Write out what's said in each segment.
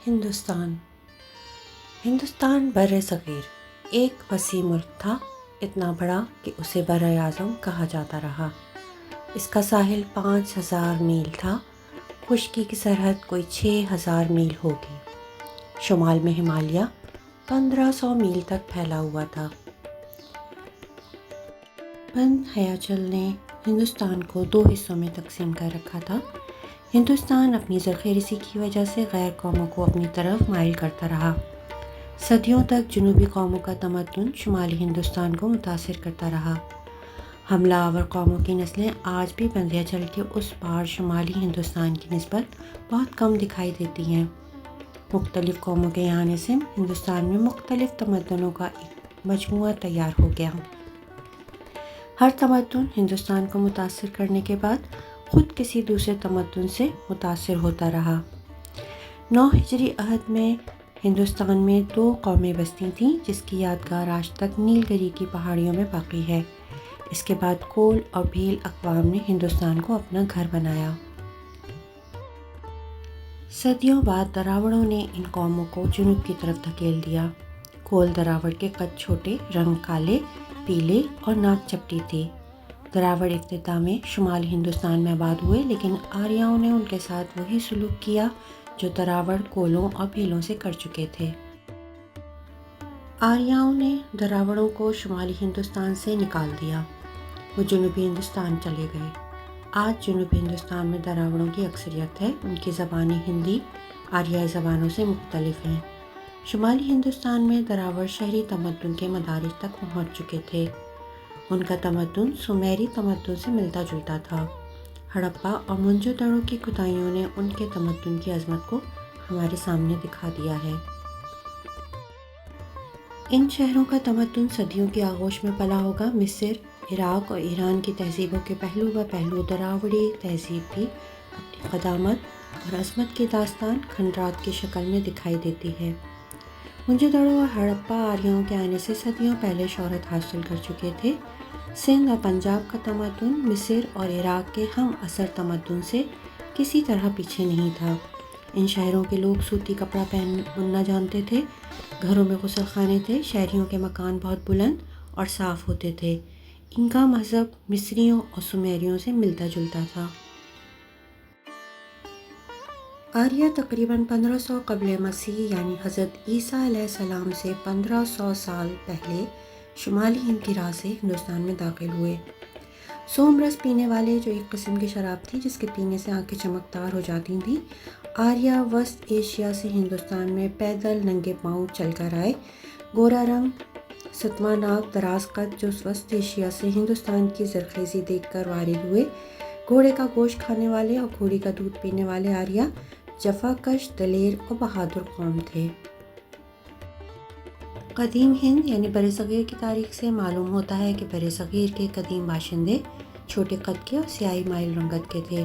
ہندوستان بر صغیر ایک وسیع ملک تھا، اتنا بڑا کہ اسے بر اعظم کہا جاتا رہا۔ اس کا ساحل 5000 میل تھا، خشکی کی سرحد کوئی 6000 میل ہوگی۔ شمال میں ہمالیہ 1500 میل تک پھیلا ہوا تھا۔ بن ہیاچل نے ہندوستان کو 2 حصوں میں تقسیم کر رکھا تھا۔ ہندوستان اپنی زرخیزی کی وجہ سے غیر قوموں کو اپنی طرف مائل کرتا رہا۔ صدیوں تک جنوبی قوموں کا تمدن شمالی ہندوستان کو متاثر کرتا رہا۔ حملہ آور قوموں کی نسلیں آج بھی وندھیاچل کے اس پار شمالی ہندوستان کی نسبت بہت کم دکھائی دیتی ہیں۔ مختلف قوموں کے آنے سے ہندوستان میں مختلف تمدنوں کا ایک مجموعہ تیار ہو گیا۔ ہر تمدن ہندوستان کو متاثر کرنے کے بعد خود کسی دوسرے تمدن سے متاثر ہوتا رہا۔ 9 ہجری عہد میں ہندوستان میں 2 قومیں بستی تھیں، جس کی یادگار آج تک نیل گری کی پہاڑیوں میں باقی ہے۔ اس کے بعد کول اور بھیل اقوام نے ہندوستان کو اپنا گھر بنایا۔ صدیوں بعد دراوڑوں نے ان قوموں کو جنوب کی طرف دھکیل دیا۔ کول دراوڑ کے قد چھوٹے، رنگ کالے، پیلے اور ناک چپٹی تھی۔ دراوڑ ابتدا میں شمالی ہندوستان میں آباد ہوئے، لیکن آریاؤں نے ان کے ساتھ وہی سلوک کیا جو دراوڑ کولوں اور بھیلوں سے کر چکے تھے۔ آریاؤں نے دراوڑوں کو شمالی ہندوستان سے نکال دیا۔ وہ جنوبی ہندوستان چلے گئے۔ آج جنوبی ہندوستان میں دراوڑوں کی اکثریت ہے۔ ان کی زبانیں ہندی آریائی زبانوں سے مختلف ہیں۔ شمالی ہندوستان میں دراوڑ شہری تمدن کے مدارج تک پہنچ چکے تھے۔ ان کا تمدن سومیری تمدن سے ملتا جلتا تھا۔ ہڑپا اور موہنجو دڑو کی کھدائیوں نے ان کے تمدن کی عظمت کو ہمارے سامنے دکھا دیا ہے۔ ان شہروں کا تمدن صدیوں کی آغوش میں پلا ہوگا۔ مصر، عراق اور ایران کی تہذیبوں کے پہلو بہ پہلو دراوڑی تہذیب بھی اپنی قدامت اور عظمت کی داستان کھنڈرات کی شکل میں دکھائی دیتی ہے۔ موہنجو دڑو اور ہڑپا آریاؤں کے آنے سے صدیوں پہلے شہرت حاصل کر چکے تھے۔ سندھ اور پنجاب کا تمدن مصر اور عراق کے ہم عصر تمدن سے کسی طرح پیچھے نہیں تھا۔ ان شہروں کے لوگ سوتی کپڑا بننا جانتے تھے۔ گھروں میں غسل خانے تھے۔ شہریوں کے مکان بہت بلند اور صاف ہوتے تھے۔ ان کا مذہب مصریوں اور سومیریوں سے ملتا جلتا تھا۔ آریہ تقریباً 1500 قبل مسیح یعنی حضرت عیسیٰ علیہ السلام سے 1500 سال پہلے شمالی ہند کی راہ سے ہندوستان میں داخل ہوئے۔ سوم رس پینے والے، جو ایک قسم کی شراب تھی جس کے پینے سے آنکھیں چمکدار ہو جاتی تھیں، آریہ وسط ایشیا سے ہندوستان میں پیدل ننگے پاؤں چل کر آئے۔ گورا رنگ، ستواں ناک، دراز قد، جو وسط ایشیا سے ہندوستان کی زرخیزی دیکھ کر وارد ہوئے۔ گھوڑے کا گوشت کھانے والے اور گھوڑی کا دودھ پینے والے آریہ جفا کش، دلیر اور بہادر قوم تھے۔ قدیم ہند یعنی برصغیر کی تاریخ سے معلوم ہوتا ہے کہ برصغیر کے قدیم باشندے چھوٹے قد کے اور سیاہی مائل رنگت کے تھے۔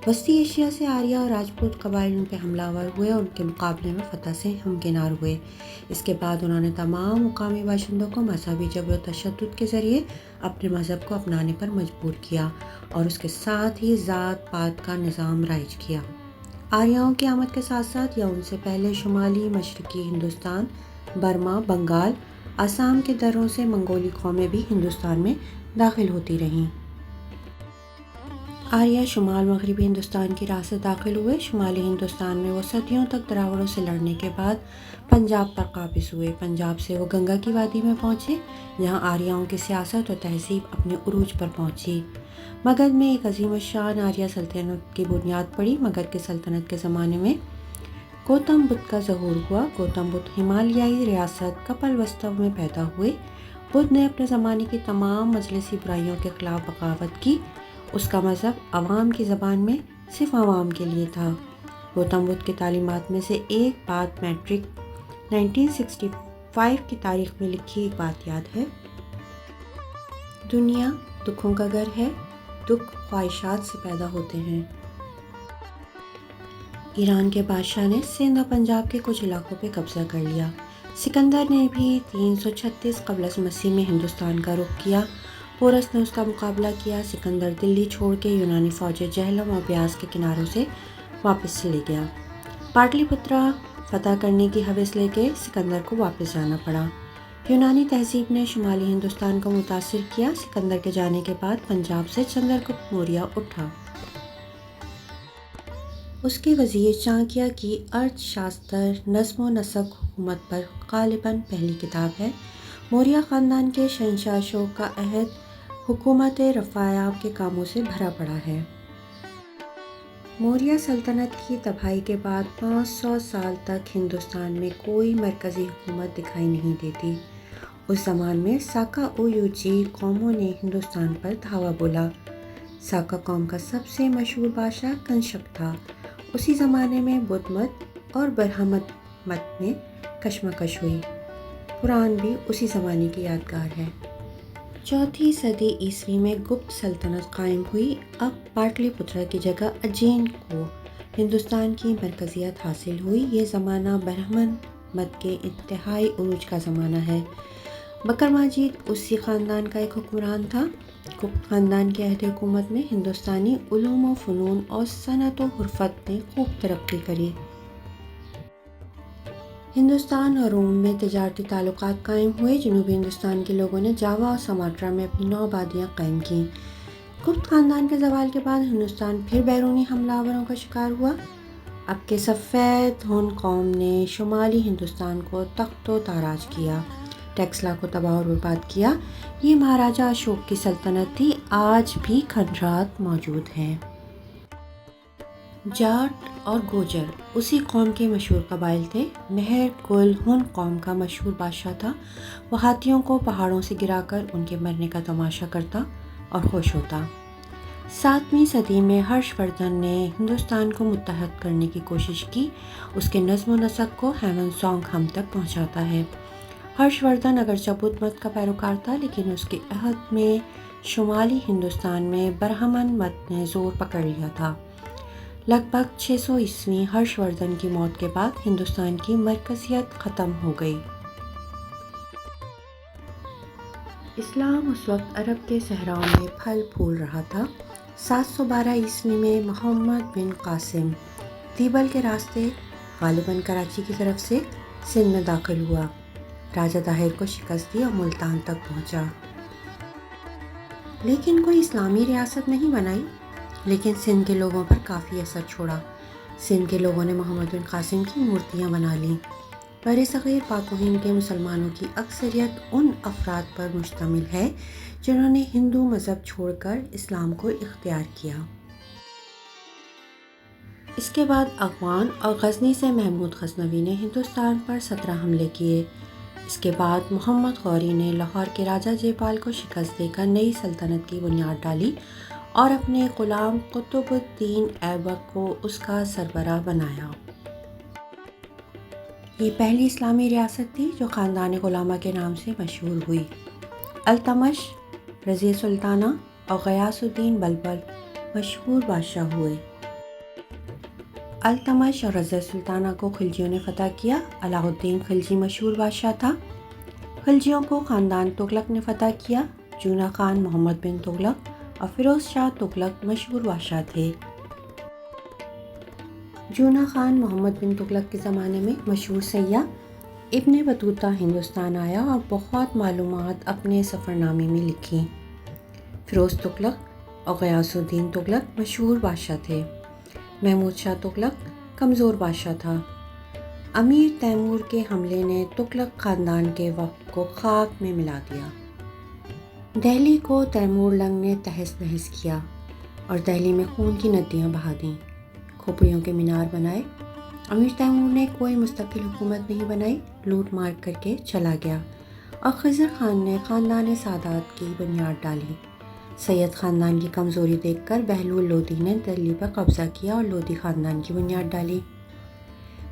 وسطی ایشیا سے آریہ اور راجپوت قبائل ان پہ حملہ آور ہوئے اور ان کے مقابلے میں فتح سے ہمکنار ہوئے۔ اس کے بعد انہوں نے تمام مقامی باشندوں کو مذہبی جبر و تشدد کے ذریعے اپنے مذہب کو اپنانے پر مجبور کیا اور اس کے ساتھ ہی ذات پات کا نظام رائج کیا۔ آریاؤں کی آمد کے ساتھ ساتھ یا ان سے پہلے شمالی مشرقی ہندوستان، برما، بنگال، آسام کے دروں سے منگولی قومیں بھی ہندوستان میں داخل ہوتی رہیں۔ آریہ شمال مغربی ہندوستان کی راہ سے داخل ہوئے۔ شمالی ہندوستان میں وہ صدیوں تک دراوڑوں سے لڑنے کے بعد پنجاب پر قابض ہوئے۔ پنجاب سے وہ گنگا کی وادی میں پہنچے، جہاں آریاؤں کی سیاست اور تہذیب اپنے عروج پر پہنچی۔ مگدھ میں ایک عظیم الشان آریہ سلطنت کی بنیاد پڑی۔ مگدھ کی سلطنت کے زمانے میں گوتم بدھ کا ظہور ہوا۔ گوتم بدھ ہمالیائی ریاست کپل وستو میں پیدا ہوئے۔ بدھ نے اپنے زمانے کی تمام مجلسی برائیوں کے خلاف بغاوت کی۔ اس کا مذہب عوام کی زبان میں صرف عوام کے لیے تھا۔ گوتم بدھ کی تعلیمات میں سے ایک بات میٹرک 1965 کی تاریخ میں لکھی ایک بات یاد ہے: دنیا دکھوں کا گھر ہے، دکھ خواہشات سے پیدا ہوتے ہیں۔ ایران کے بادشاہ نے سندھ اور پنجاب کے کچھ علاقوں پہ قبضہ کر لیا۔ سکندر نے بھی 336 قبل مسیح میں ہندوستان کا رخ کیا۔ پورس نے اس کا مقابلہ کیا۔ سکندر دلی چھوڑ کے یونانی فوجیں جہلم اور بیاس کے کناروں سے واپس چلے گیا۔ پاٹلی پترا فتح کرنے کی ہوس لے کے سکندر کو واپس جانا پڑا۔ یونانی تہذیب نے شمالی ہندوستان کو متاثر کیا۔ سکندر کے جانے کے بعد پنجاب سے چندرگپت موریہ اٹھا۔ اس کے وزیر چانکیہ کی ارتھ شاستر نظم و نسق حکومت پر غالباً پہلی کتاب ہے۔ موریہ خاندان کے شہنشاہ اشوک کا عہد حکومت رفاعیاب کے کاموں سے بھرا پڑا ہے۔ موریہ سلطنت کی تباہی کے بعد 500 سال تک ہندوستان میں کوئی مرکزی حکومت دکھائی نہیں دیتی۔ اس زمان میں ساکا اویوجی قوموں نے ہندوستان پر دھاوا بولا۔ ساکا قوم کا سب سے مشہور بادشاہ کنشک تھا۔ اسی زمانے میں بدھ مت اور برہمن مت میں کشمکش ہوئی۔ پران بھی اسی زمانے کی یادگار ہے۔ چوتھی صدی عیسوی میں گپت سلطنت قائم ہوئی۔ اب پاٹلی پترا کی جگہ اجین کو ہندوستان کی مرکزیت حاصل ہوئی۔ یہ زمانہ برہمن مت کے انتہائی عروج کا زمانہ ہے۔ بکرماجیت اسی خاندان کا ایک حکمران تھا۔ گپت خاندان کے عہد حکومت میں ہندوستانی علوم و فنون اور صنعت و حرفت نے خوب ترقی کری۔ ہندوستان اور روم میں تجارتی تعلقات قائم ہوئے۔ جنوبی ہندوستان کے لوگوں نے جاوا اور سماٹرا میں اپنی 9 آبادیاں قائم کیں۔ گپت خاندان کے زوال کے بعد ہندوستان پھر بیرونی حملہ آوروں کا شکار ہوا۔ اب کے سفید ہن قوم نے شمالی ہندوستان کو تخت و تاراج کیا، ٹیکسلا کو تباہ و برباد کیا۔ یہ مہاراجہ اشوک کی سلطنت تھی۔ آج بھی کھنڈرات موجود ہیں۔ جاٹ اور گوجر اسی قوم کے مشہور قبائل تھے۔ مہر کل ہن قوم کا مشہور بادشاہ تھا۔ وہ ہاتھیوں کو پہاڑوں سے گرا کر ان کے مرنے کا تماشا کرتا اور خوش ہوتا۔ 7ویں صدی میں ہرش وردھن نے ہندوستان کو متحد کرنے کی کوشش کی۔ اس کے نظم و نسق کو ہیمن سونگ ہم تک پہنچاتا ہے۔ ہرش وردھن اگرچہ بدھ مت کا پیروکار تھا، لیکن اس کے عہد میں شمالی ہندوستان میں برہمن مت نے زور پکڑ لیا تھا۔ لگ بھگ 600 عیسوی ہرش وردھن کی موت کے بعد ہندوستان کی مرکزیت ختم ہو گئی۔ اسلام اس وقت عرب کے صحراؤں میں پھل پھول رہا تھا۔ 712 عیسوی میں محمد بن قاسم تیبل کے راستے غالباً کراچی کی طرف سے سندھ میں داخل ہوا۔ راجہ طاہر کو شکست دی اور ملتان تک پہنچا، لیکن کوئی اسلامی ریاست نہیں بنائی، لیکن سندھ کے لوگوں پر کافی اثر چھوڑا۔ سندھ کے لوگوں نے محمد بن قاسم کی مورتیاں بنا لیں۔ برصغیر پاک و ہند کے مسلمانوں کی اکثریت ان افراد پر مشتمل ہے جنہوں نے ہندو مذہب چھوڑ کر اسلام کو اختیار کیا۔ اس کے بعد افغان اور غزنی سے محمود غزنوی نے ہندوستان پر 17 حملے کیے۔ اس کے بعد محمد غوری نے لاہور کے راجہ جے پال کو شکست دے کر نئی سلطنت کی بنیاد ڈالی اور اپنے غلام قطب الدین ایبک کو اس کا سربراہ بنایا۔ یہ پہلی اسلامی ریاست تھی جو خاندان غلامہ کے نام سے مشہور ہوئی۔ التمش، رضیہ سلطانہ اور غیاث الدین بلبل مشہور بادشاہ ہوئے۔ التمش اور رضیہ سلطانہ کو خلجیوں نے فتح کیا۔ علاء الدین خلجی مشہور بادشاہ تھا۔ خلجیوں کو خاندان تغلق نے فتح کیا۔ جونہ خان محمد بن تغلق اور فیروز شاہ تغلق مشہور بادشاہ تھے۔ جونہ خان محمد بن تغلق کے زمانے میں مشہور سیاح ابن بطوطہ ہندوستان آیا اور بہت معلومات اپنے سفر نامے میں لکھی۔ فیروز تغلق اور غیاث الدین تغلق مشہور بادشاہ تھے۔ محمود شاہ تغلق کمزور بادشاہ تھا۔ امیر تیمور کے حملے نے تغلق خاندان کے وقت کو خاک میں ملا دیا۔ دہلی کو تیمور لنگ نے تہس نہس کیا اور دہلی میں خون کی ندیاں بہا دیں، کھوپڑیوں کے مینار بنائے۔ امیر تیمور نے کوئی مستقل حکومت نہیں بنائی، لوٹ مار کر کے چلا گیا، اور خضر خان نے خاندان سادات کی بنیاد ڈالی۔ سید خاندان کی کمزوری دیکھ کر بہلول لودھی نے دلی پر قبضہ کیا اور لودھی خاندان کی بنیاد ڈالی۔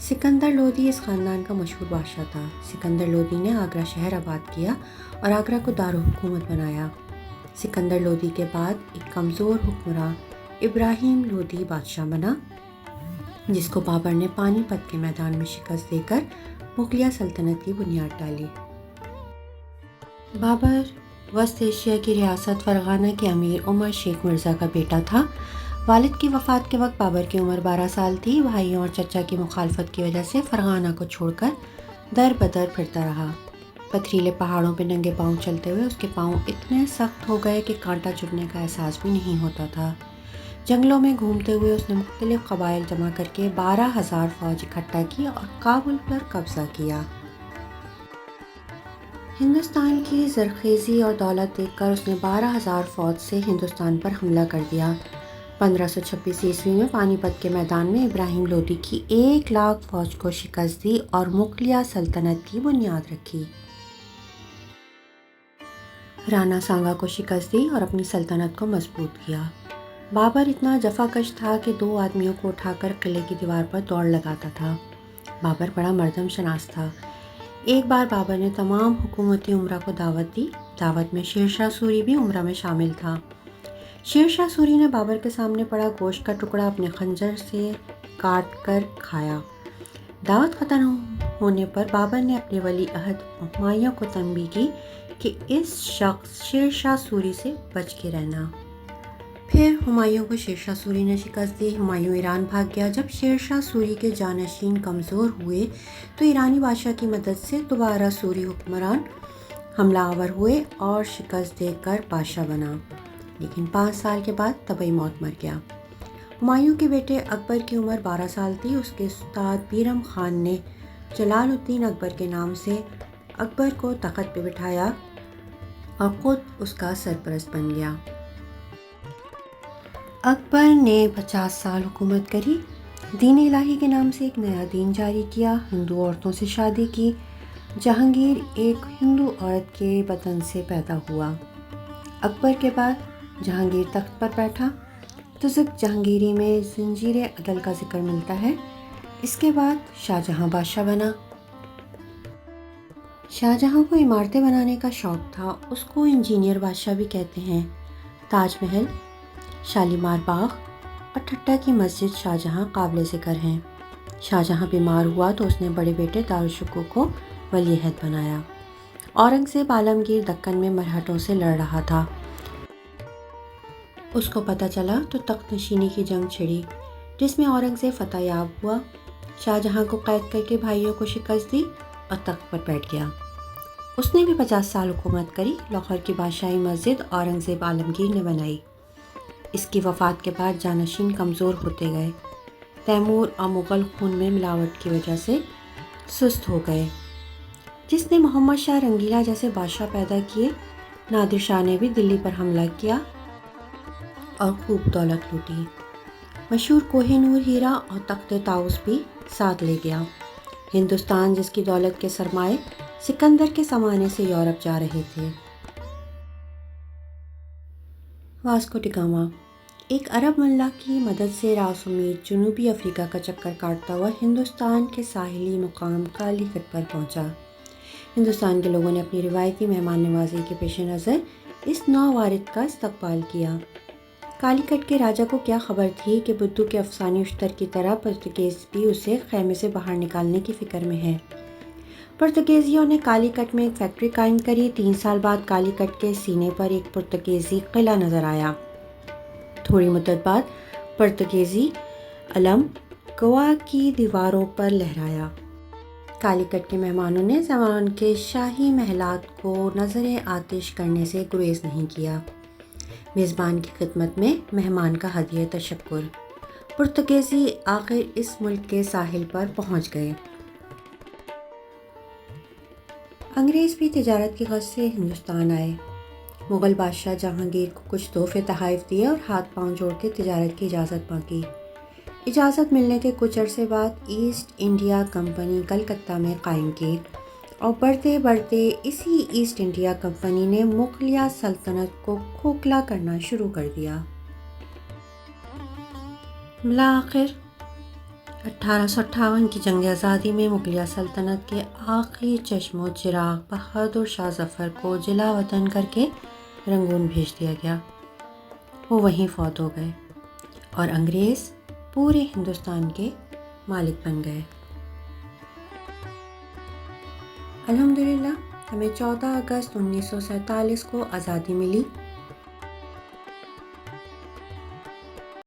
سکندر لودھی اس خاندان کا مشہور بادشاہ تھا۔ سکندر لودھی نے آگرہ شہر آباد کیا اور آگرہ کو دارالحکومت بنایا۔ سکندر لودھی کے بعد ایک کمزور حکمراں ابراہیم لودھی بادشاہ بنا، جس کو بابر نے پانی پت کے میدان میں شکست دے کر مغلیہ سلطنت کی بنیاد ڈالی۔ بابر وسط ایشیا کی ریاست فرغانہ کے امیر عمر شیخ مرزا کا بیٹا تھا۔ والد کی وفات کے وقت بابر کی عمر 12 سال تھی۔ بھائیوں اور چچا کی مخالفت کی وجہ سے فرغانہ کو چھوڑ کر در بدر پھرتا رہا۔ پتھریلے پہاڑوں پہ ننگے پاؤں چلتے ہوئے اس کے پاؤں اتنے سخت ہو گئے کہ کانٹا چبھنے کا احساس بھی نہیں ہوتا تھا۔ جنگلوں میں گھومتے ہوئے اس نے مختلف قبائل جمع کر کے 12,000 فوج اکٹھا کی اور کابل پر قبضہ کیا۔ ہندوستان کی زرخیزی اور دولت دیکھ کر اس نے 12,000 فوج سے ہندوستان پر حملہ کر دیا۔ 1526 عیسوی میں پانی پت کے میدان میں ابراہیم لودھی کی 1,00,000 فوج کو شکست دی اور مغلیہ سلطنت کی بنیاد رکھی۔ رانا سانگا کو شکست دی اور اپنی سلطنت کو مضبوط کیا۔ بابر اتنا جفاکش تھا کہ 2 آدمیوں کو اٹھا کر قلعے کی دیوار پر دوڑ لگاتا تھا۔ بابر بڑا مردم شناس تھا۔ ایک بار بابر نے تمام حکومتی امراء کو دعوت دی۔ دعوت میں شیر شاہ سوری بھی امراء میں شامل تھا۔ شیر شاہ سوری نے بابر کے سامنے پڑا گوشت کا ٹکڑا اپنے خنجر سے کاٹ کر کھایا۔ دعوت ختم ہونے پر بابر نے اپنے ولی عہد ہمایوں کو تنبیہ کی کہ اس شخص شیر شاہ سوری سے بچ کے رہنا۔ پھر ہمایوں کو شیر شاہ سوری نے شکست دی۔ ہمایوں ایران بھاگ گیا۔ جب شیر شاہ سوری کے جانشین کمزور ہوئے تو ایرانی بادشاہ کی مدد سے دوبارہ سوری حکمران حملہ آور ہوئے اور شکست دے کر بادشاہ بنا، لیکن 5 سال کے بعد طبعی موت مر گیا۔ ہمایوں کے بیٹے اکبر کی عمر 12 سال تھی۔ اس کے استاد بیرم خان نے جلال الدین اکبر کے نام سے اکبر کو تخت پہ بٹھایا اور خود اس کا سرپرست بن گیا۔ اکبر نے 50 سال حکومت کری۔ دین الہی کے نام سے ایک نیا دین جاری کیا۔ ہندو عورتوں سے شادی کی۔ جہانگیر ایک ہندو عورت کے بدن سے پیدا ہوا۔ اکبر کے بعد جہانگیر تخت پر بیٹھا۔ تزک جہانگیری میں زنجیر عدل کا ذکر ملتا ہے۔ اس کے بعد شاہ جہاں بادشاہ بنا۔ شاہ جہاں کو عمارتیں بنانے کا شوق تھا۔ اس کو انجینئر بادشاہ بھی کہتے ہیں۔ تاج محل، شالیمار باغ اور ٹھٹہ کی مسجد شاہ جہاں قابل ذکر ہیں۔ شاہ جہاں بیمار ہوا تو اس نے بڑے بیٹے دارالشکوہ کو ولی عہد بنایا۔ اورنگزیب عالمگیر دکن میں مرہٹوں سے لڑ رہا تھا۔ اس کو پتہ چلا تو تخت نشینی کی جنگ چھڑی، جس میں اورنگزیب فتح یاب ہوا۔ شاہ جہاں کو قید کر کے بھائیوں کو شکست دی اور تخت پر بیٹھ گیا۔ اس نے بھی 50 سال حکومت کری۔ لاہور کی بادشاہی مسجد اورنگزیب عالمگیر نے بنائی۔ اس کی وفات کے بعد جانشین کمزور ہوتے گئے۔ تیمور اور مغل خون میں ملاوٹ کی وجہ سے سست ہو گئے۔ جس نے محمد شاہ رنگیلا جیسے بادشاہ پیدا کیے، نادر شاہ نے بھی دلی پر حملہ کیا اور خوب دولت لوٹی۔ مشہور کوہ نور ہیرا اور تخت طاؤس بھی ساتھ لے گیا۔ ہندوستان جس کی دولت کے سرمائے سکندر کے زمانے سے یورپ جا رہے تھے۔ واسکو ڈی گاما ایک عرب ملح کی مدد سے راس امید جنوبی افریقہ کا چکر کاٹتا ہوا ہندوستان کے ساحلی مقام کالی کٹ پر پہنچا۔ ہندوستان کے لوگوں نے اپنی روایتی مہمان نوازی کے پیش نظر اس نو وارد کا استقبال کیا۔ کالی کٹ کے راجا کو کیا خبر تھی کہ بدھو کے افسانوی اشتر کی طرح پرتگیز بھی اسے خیمے سے باہر نکالنے کی فکر میں ہے۔ پرتگیزیوں نے کالی کٹ میں ایک فیکٹری قائم کری۔ 3 سال بعد کالی کٹ کے سینے پر ایک پرتگیزی قلعہ نظر آیا۔ تھوڑی مدت بعد پرتگیزی علم گوا کی دیواروں پر لہرایا۔ کالی کٹ کے مہمانوں نے زمان کے شاہی محلات کو نظر آتش کرنے سے گریز نہیں کیا۔ میزبان کی خدمت میں مہمان کا ہدیہ تشکر۔ پرتگیزی آخر اس ملک کے ساحل پر پہنچ گئے۔ انگریز بھی تجارت کی غرض سے ہندوستان آئے۔ مغل بادشاہ جہانگیر کو کچھ تحفے تحائف دیے اور ہاتھ پاؤں جوڑ کے تجارت کی اجازت مانگی۔ اجازت ملنے کے کچھ عرصے بعد ایسٹ انڈیا کمپنی کلکتہ میں قائم کی اور بڑھتے بڑھتے اسی ایسٹ انڈیا کمپنی نے مغلیہ سلطنت کو کھوکھلا کرنا شروع کر دیا۔ بالآخر 1858 کی جنگ آزادی میں مغلیہ سلطنت کے آخری چشم و چراغ بہادر شاہ ظفر کو جلا وطن کر کے رنگون بھیج دیا گیا۔ وہ وہیں فوت ہو گئے اور انگریز پورے ہندوستان کے مالک بن گئے۔ الحمدللہ ہمیں 14 اگست 1947 کو آزادی ملی۔